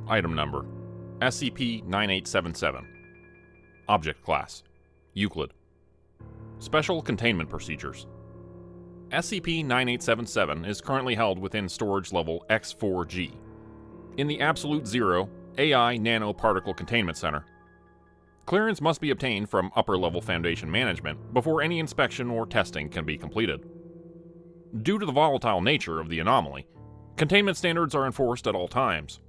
Item Number: SCP-9877. Object Class: Euclid. Special Containment Procedures. SCP-9877 is currently held within Storage Level X4G, in the Absolute Zero AI Nanoparticle Containment Center. Clearance must be obtained from upper-level Foundation management before any inspection or testing can be completed. Due to the volatile nature of the anomaly, containment standards are enforced at all times.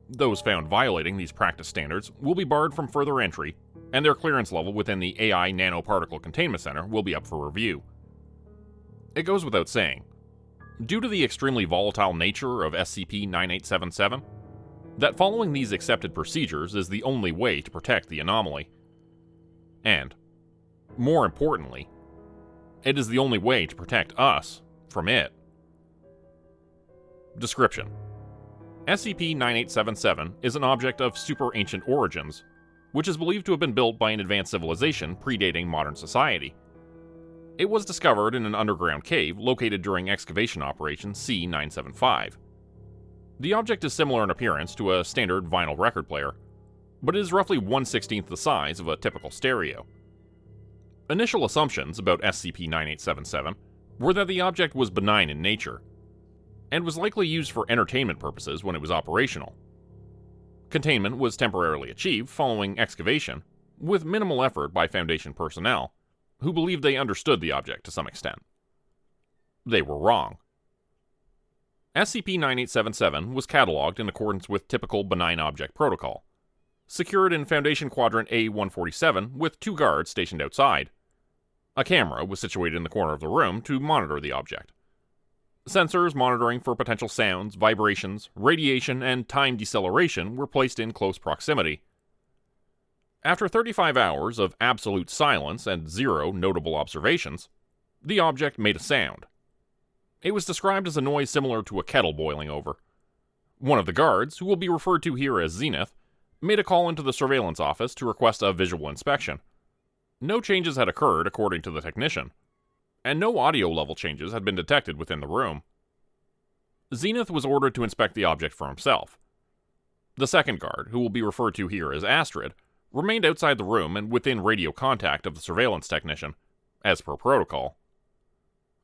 Those found violating these practice standards will be barred from further entry, and their clearance level within the AI Nanoparticle Containment Center will be up for review. It goes without saying, due to the extremely volatile nature of SCP-9877, that following these accepted procedures is the only way to protect the anomaly. And, more importantly, it is the only way to protect us from it. Description: SCP-9877 is an object of super ancient origins, which is believed to have been built by an advanced civilization predating modern society. It was discovered in an underground cave located during excavation Operation C-975. The object is similar in appearance to a standard vinyl record player, but it is roughly 1/16 the size of a typical stereo. Initial assumptions about SCP-9877 were that the object was benign in nature, and was likely used for entertainment purposes when it was operational. Containment was temporarily achieved following excavation, with minimal effort by Foundation personnel, who believed they understood the object to some extent. They were wrong. SCP-9877 was catalogued in accordance with typical benign object protocol, secured in Foundation Quadrant A-147 with 2 guards stationed outside. A camera was situated in the corner of the room to monitor the object. Sensors monitoring for potential sounds, vibrations, radiation, and time deceleration were placed in close proximity. After 35 hours of absolute silence and 0 notable observations, the object made a sound. It was described as a noise similar to a kettle boiling over. One of the guards, who will be referred to here as Zenith, made a call into the surveillance office to request a visual inspection. No changes had occurred according to the technician, and no audio level changes had been detected within the room. Zenith was ordered to inspect the object for himself. The second guard, who will be referred to here as Astrid, remained outside the room and within radio contact of the surveillance technician, as per protocol.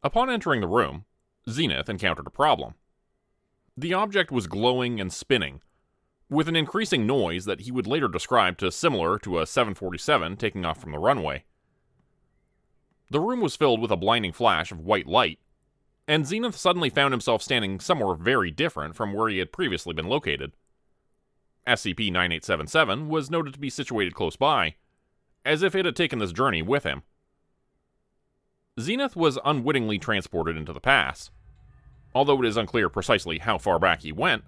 Upon entering the room, Zenith encountered a problem. The object was glowing and spinning, with an increasing noise that he would later describe to similar to a 747 taking off from the runway. The room was filled with a blinding flash of white light, and Zenith suddenly found himself standing somewhere very different from where he had previously been located. SCP-9877 was noted to be situated close by, as if it had taken this journey with him. Zenith was unwittingly transported into the past. Although it is unclear precisely how far back he went,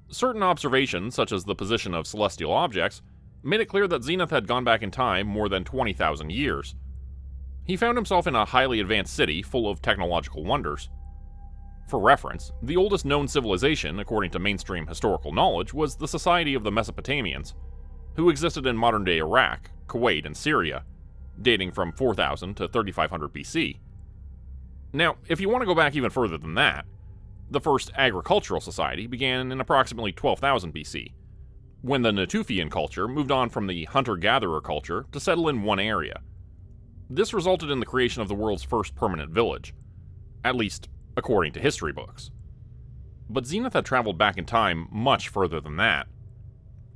certain observations, such as the position of celestial objects, made it clear that Zenith had gone back in time more than 20,000 years. He found himself in a highly advanced city full of technological wonders. For reference, the oldest known civilization, according to mainstream historical knowledge, was the Society of the Mesopotamians, who existed in modern-day Iraq, Kuwait, and Syria, dating from 4000 to 3500 BC. Now, if you want to go back even further than that, the first agricultural society began in approximately 12,000 BC, when the Natufian culture moved on from the hunter-gatherer culture to settle in one area. This resulted in the creation of the world's first permanent village, at least according to history books. But Zenith had traveled back in time much further than that,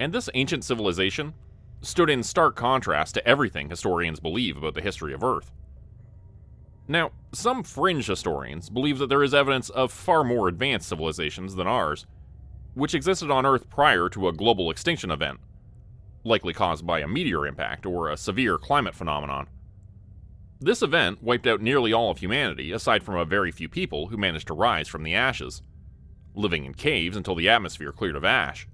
and this ancient civilization stood in stark contrast to everything historians believe about the history of Earth. Now, some fringe historians believe that there is evidence of far more advanced civilizations than ours, which existed on Earth prior to a global extinction event, likely caused by a meteor impact or a severe climate phenomenon. This event wiped out nearly all of humanity, aside from a very few people who managed to rise from the ashes, living in caves until the atmosphere cleared of ash.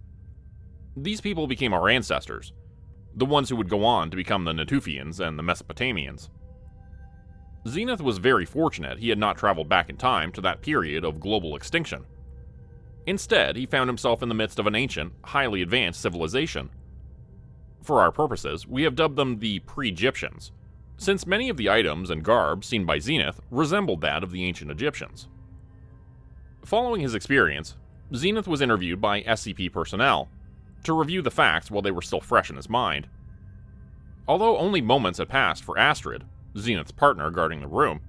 These people became our ancestors, the ones who would go on to become the Natufians and the Mesopotamians. Zenith was very fortunate he had not traveled back in time to that period of global extinction. Instead, he found himself in the midst of an ancient, highly advanced civilization. For our purposes, we have dubbed them the pre-Egyptians, since many of the items and garb seen by Zenith resembled that of the ancient Egyptians. Following his experience, Zenith was interviewed by SCP personnel, to review the facts while they were still fresh in his mind. Although only moments had passed for Astrid, Zenith's partner guarding the room,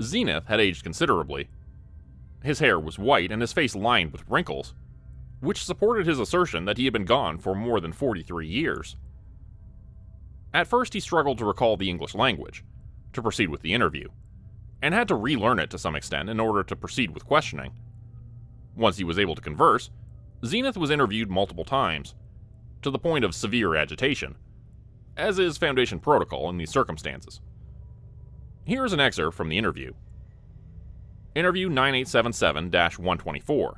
Zenith had aged considerably. His hair was white and his face lined with wrinkles, which supported his assertion that he had been gone for more than 43 years. At first, he struggled to recall the English language to proceed with the interview, and had to relearn it to some extent in order to proceed with questioning. Once he was able to converse, Zenith was interviewed multiple times, to the point of severe agitation, as is Foundation protocol in these circumstances. Here is an excerpt from the interview. Interview 9877-124.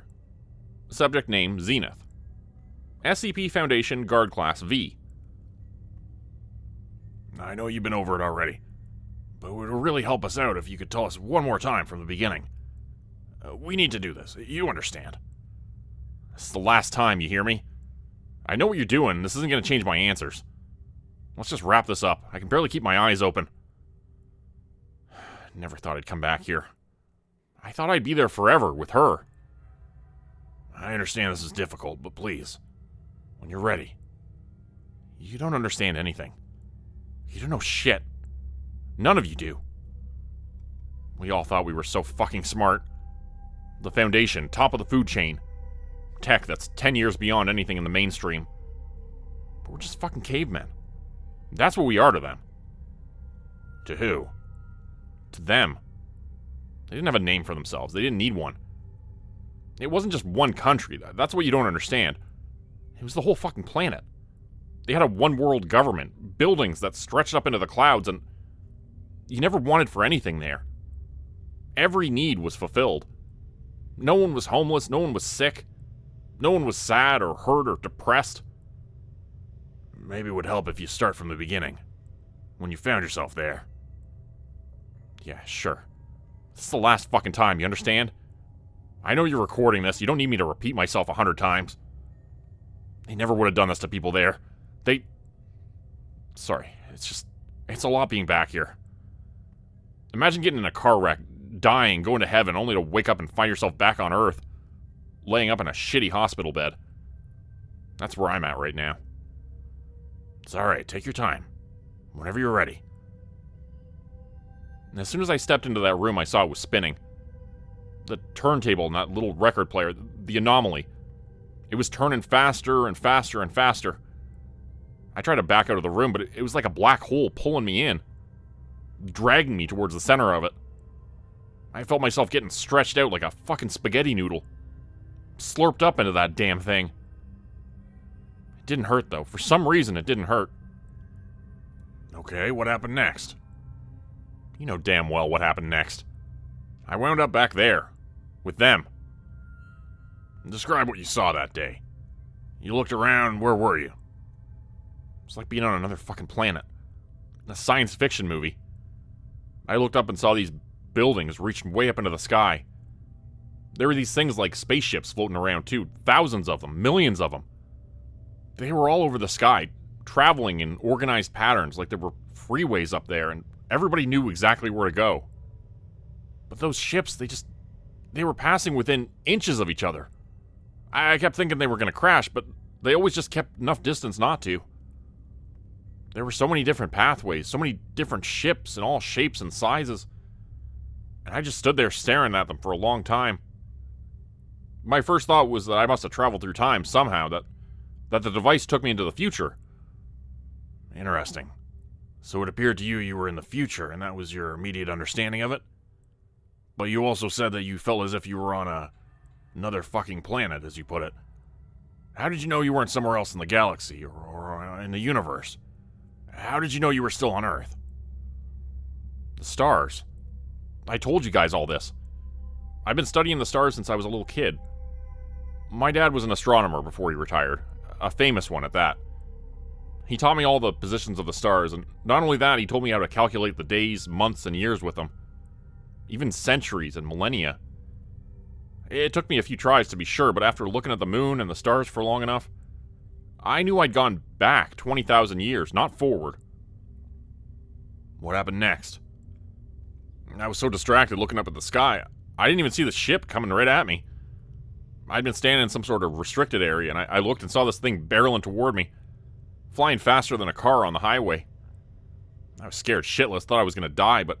Subject name Zenith. SCP Foundation Guard Class V. I know you've been over it already, but it would really help us out if you could tell us one more time from the beginning. We need to do this. You understand. This is the last time, you hear me? I know what you're doing. This isn't going to change my answers. Let's just wrap this up. I can barely keep my eyes open. Never thought I'd come back here. I thought I'd be there forever with her. I understand this is difficult, but please, when you're ready. You don't understand anything. You don't know shit. None of you do. We all thought we were so fucking smart. The Foundation, top of the food chain. Tech that's 10 years beyond anything in the mainstream. But we're just fucking cavemen. That's what we are to them. To who? To them. They didn't have a name for themselves. They didn't need one. It wasn't just one country. That's what you don't understand. It was the whole fucking planet. They had a one-world government, buildings that stretched up into the clouds, and you never wanted for anything there. Every need was fulfilled. No one was homeless, no one was sick, no one was sad or hurt or depressed. Maybe it would help if you start from the beginning, when you found yourself there. Yeah, sure. This is the last fucking time, you understand? I know you're recording this, you don't need me to repeat myself 100 times. They never would have done this to people there. Sorry, it's a lot being back here. Imagine getting in a car wreck, dying, going to heaven, only to wake up and find yourself back on Earth, laying up in a shitty hospital bed. That's where I'm at right now. It's alright, take your time. Whenever you're ready. And as soon as I stepped into that room, I saw it was spinning. The turntable and that little record player, the Anomaly. It was turning faster and faster and faster. I tried to back out of the room, but it was like a black hole pulling me in, dragging me towards the center of it. I felt myself getting stretched out like a fucking spaghetti noodle, slurped up into that damn thing. It didn't hurt, though. For some reason, it didn't hurt. Okay, what happened next? You know damn well what happened next. I wound up back there, with them. Describe what you saw that day. You looked around, where were you? It's like being on another fucking planet. In a science fiction movie. I looked up and saw these buildings reaching way up into the sky. There were these things like spaceships floating around too. Thousands of them. Millions of them. They were all over the sky, traveling in organized patterns like there were freeways up there, and everybody knew exactly where to go. But those ships, they were passing within inches of each other. I kept thinking they were going to crash, but they always just kept enough distance not to. There were so many different pathways, so many different ships in all shapes and sizes. And I just stood there staring at them for a long time. My first thought was that I must have traveled through time somehow, that the device took me into the future. Interesting. So it appeared to you you were in the future, and that was your immediate understanding of it? But you also said that you felt as if you were on another fucking planet, as you put it. How did you know you weren't somewhere else in the galaxy, or in the universe? How did you know you were still on Earth? The stars. I told you guys all this. I've been studying the stars since I was a little kid. My dad was an astronomer before he retired. A famous one at that. He taught me all the positions of the stars, and not only that, he told me how to calculate the days, months, and years with them. Even centuries and millennia. It took me a few tries to be sure, but after looking at the moon and the stars for long enough, I knew I'd gone back 20,000 years, not forward. What happened next? I was so distracted looking up at the sky, I didn't even see the ship coming right at me. I'd been standing in some sort of restricted area, and I looked and saw this thing barreling toward me, flying faster than a car on the highway. I was scared shitless, thought I was going to die, but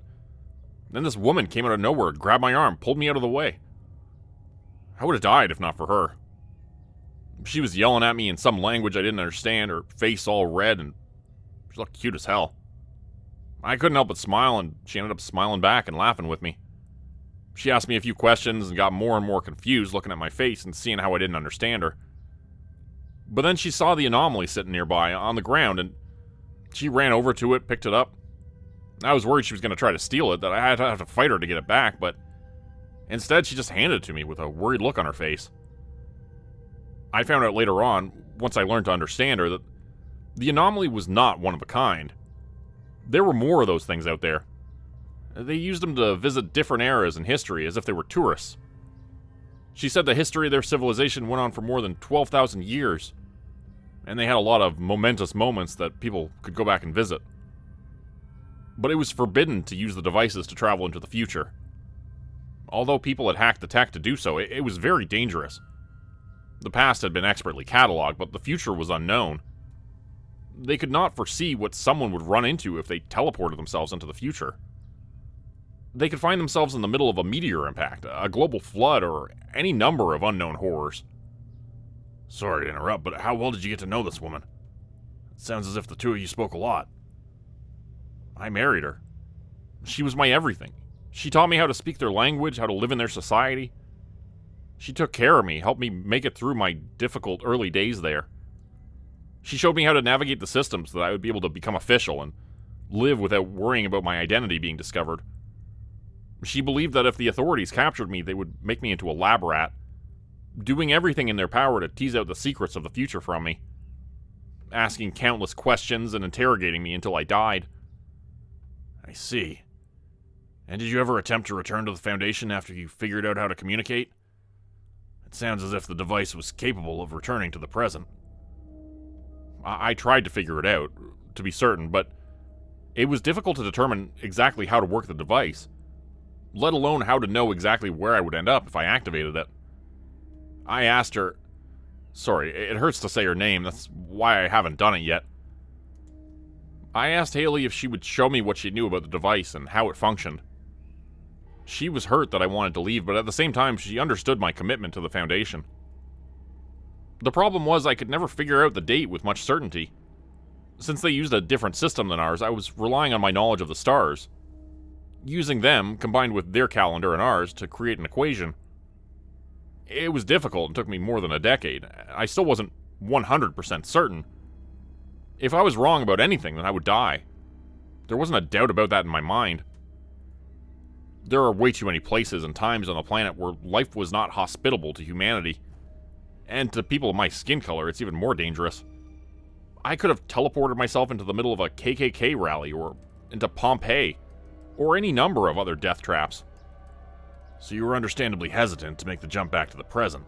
then this woman came out of nowhere, grabbed my arm, pulled me out of the way. I would have died if not for her. She was yelling at me in some language I didn't understand, her face all red, and she looked cute as hell. I couldn't help but smile, and she ended up smiling back and laughing with me. She asked me a few questions and got more and more confused looking at my face and seeing how I didn't understand her. But then she saw the Anomaly sitting nearby on the ground, and she ran over to it, picked it up. I was worried she was going to try to steal it, that I had to have to fight her to get it back, but instead she just handed it to me with a worried look on her face. I found out later on, once I learned to understand her, that the Anomaly was not one of a kind. There were more of those things out there. They used them to visit different eras in history as if they were tourists. She said the history of their civilization went on for more than 12,000 years, and they had a lot of momentous moments that people could go back and visit. But it was forbidden to use the devices to travel into the future. Although people had hacked the tech to do so, it was very dangerous. The past had been expertly cataloged, but the future was unknown. They could not foresee what someone would run into if they teleported themselves into the future. They could find themselves in the middle of a meteor impact, a global flood, or any number of unknown horrors. Sorry to interrupt, but how well did you get to know this woman? It sounds as if the two of you spoke a lot. I married her. She was my everything. She taught me how to speak their language, how to live in their society. She took care of me, helped me make it through my difficult early days there. She showed me how to navigate the systems so that I would be able to become official and live without worrying about my identity being discovered. She believed that if the authorities captured me, they would make me into a lab rat, doing everything in their power to tease out the secrets of the future from me, asking countless questions and interrogating me until I died. I see. And did you ever attempt to return to the Foundation after you figured out how to communicate? It sounds as if the device was capable of returning to the present. I tried to figure it out, to be certain, but it was difficult to determine exactly how to work the device, let alone how to know exactly where I would end up if I activated it. I asked her... Sorry, it hurts to say her name, that's why I haven't done it yet. I asked Haley if she would show me what she knew about the device and how it functioned. She was hurt that I wanted to leave, but at the same time, she understood my commitment to the Foundation. The problem was I could never figure out the date with much certainty. Since they used a different system than ours, I was relying on my knowledge of the stars, using them, combined with their calendar and ours, to create an equation. It was difficult and took me more than a decade. I still wasn't 100% certain. If I was wrong about anything, then I would die. There wasn't a doubt about that in my mind. There are way too many places and times on the planet where life was not hospitable to humanity. And to people of my skin color, it's even more dangerous. I could have teleported myself into the middle of a KKK rally, or into Pompeii, or any number of other death traps. So you were understandably hesitant to make the jump back to the present.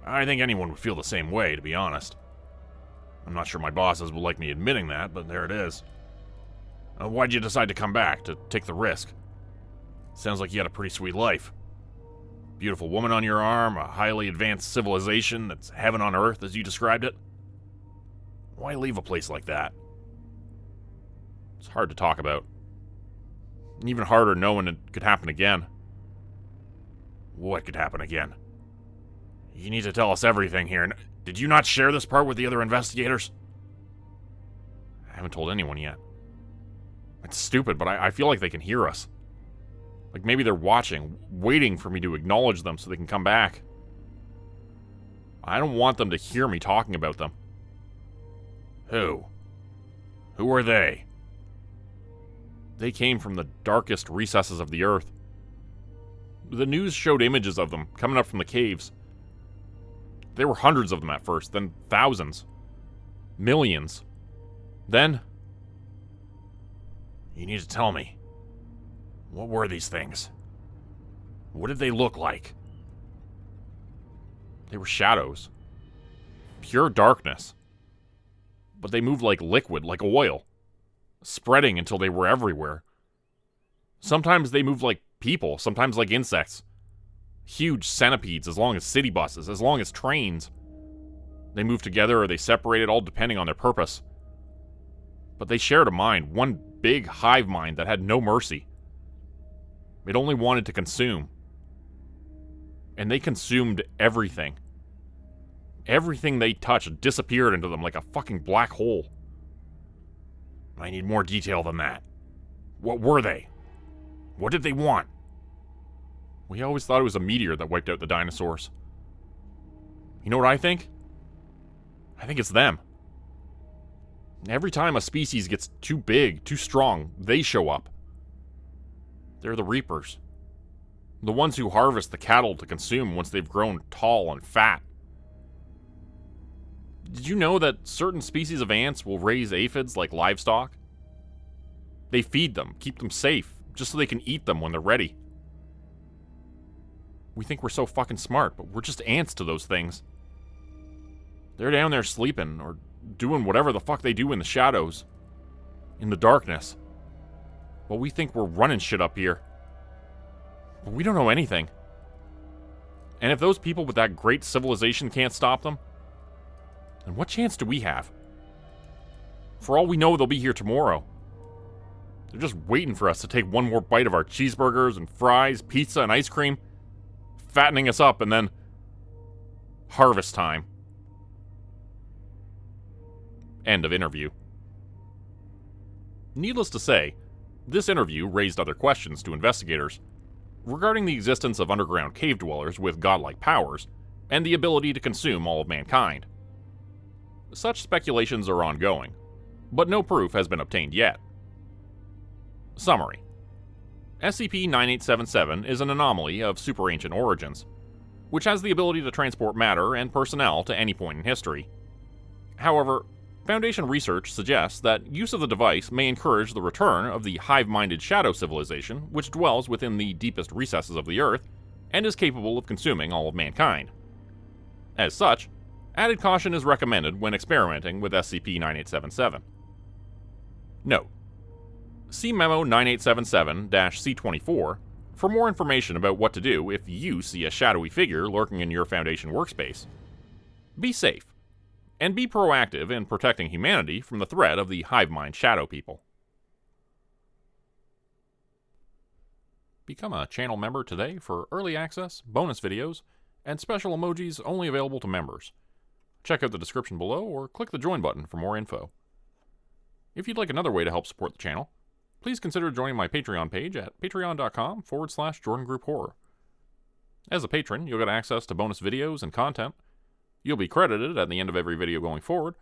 I think anyone would feel the same way, to be honest. I'm not sure my bosses will like me admitting that, but there it is. Why'd you decide to come back, to take the risk? Sounds like you had a pretty sweet life. Beautiful woman on your arm, a highly advanced civilization that's heaven on earth, as you described it. Why leave a place like that? It's hard to talk about. Even harder knowing it could happen again. What could happen again? You need to tell us everything here. Did you not share this part with the other investigators? I haven't told anyone yet. It's stupid, but I feel like they can hear us. Like maybe they're watching, waiting for me to acknowledge them so they can come back. I don't want them to hear me talking about them. Who? Who are they? They came from the darkest recesses of the earth. The news showed images of them coming up from the caves. There were hundreds of them at first, then thousands. Millions. Then... You need to tell me. What were these things? What did they look like? They were shadows. Pure darkness. But they moved like liquid, like oil. Spreading until they were everywhere. Sometimes they moved like people, sometimes like insects. Huge centipedes as long as city buses, as long as trains. They moved together or they separated, all depending on their purpose. But they shared a mind, one big hive mind that had no mercy. It only wanted to consume. And they consumed everything. Everything they touched disappeared into them like a fucking black hole. I need more detail than that. What were they? What did they want? We always thought it was a meteor that wiped out the dinosaurs. You know what I think? I think it's them. Every time a species gets too big, too strong, they show up. They're the reapers. The ones who harvest the cattle to consume once they've grown tall and fat. Did you know that certain species of ants will raise aphids like livestock? They feed them, keep them safe, just so they can eat them when they're ready. We think we're so fucking smart, but we're just ants to those things. They're down there sleeping, or doing whatever the fuck they do in the shadows. In the darkness. Well, we think we're running shit up here. But we don't know anything. And if those people with that great civilization can't stop them, then what chance do we have? For all we know, they'll be here tomorrow. They're just waiting for us to take one more bite of our cheeseburgers and fries, pizza and ice cream, fattening us up, and then harvest time. End of interview. Needless to say, this interview raised other questions to investigators regarding the existence of underground cave dwellers with godlike powers and the ability to consume all of mankind. Such speculations are ongoing, but no proof has been obtained yet. Summary: SCP-9877 is an anomaly of super ancient origins, which has the ability to transport matter and personnel to any point in history. However, Foundation research suggests that use of the device may encourage the return of the hive-minded shadow civilization which dwells within the deepest recesses of the Earth and is capable of consuming all of mankind. As such, added caution is recommended when experimenting with SCP-9877. Note: see Memo 9877-C24 for more information about what to do if you see a shadowy figure lurking in your Foundation workspace. Be safe, and be proactive in protecting humanity from the threat of the hive mind shadow people. Become a channel member today for early access, bonus videos, and special emojis only available to members. Check out the description below or click the join button for more info. If you'd like another way to help support the channel, please consider joining my Patreon page at patreon.com/JordanGroupeHorror. As a patron, you'll get access to bonus videos and content. You'll be credited at the end of every video going forward,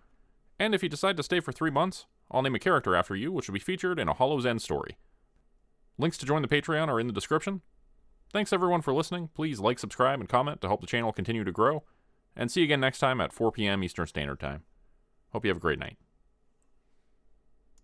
and if you decide to stay for 3 months, I'll name a character after you which will be featured in a Hollow's End story. Links to join the Patreon are in the description. Thanks everyone for listening. Please like, subscribe, and comment to help the channel continue to grow, and see you again next time at 4 p.m. Eastern Standard Time. Hope you have a great night.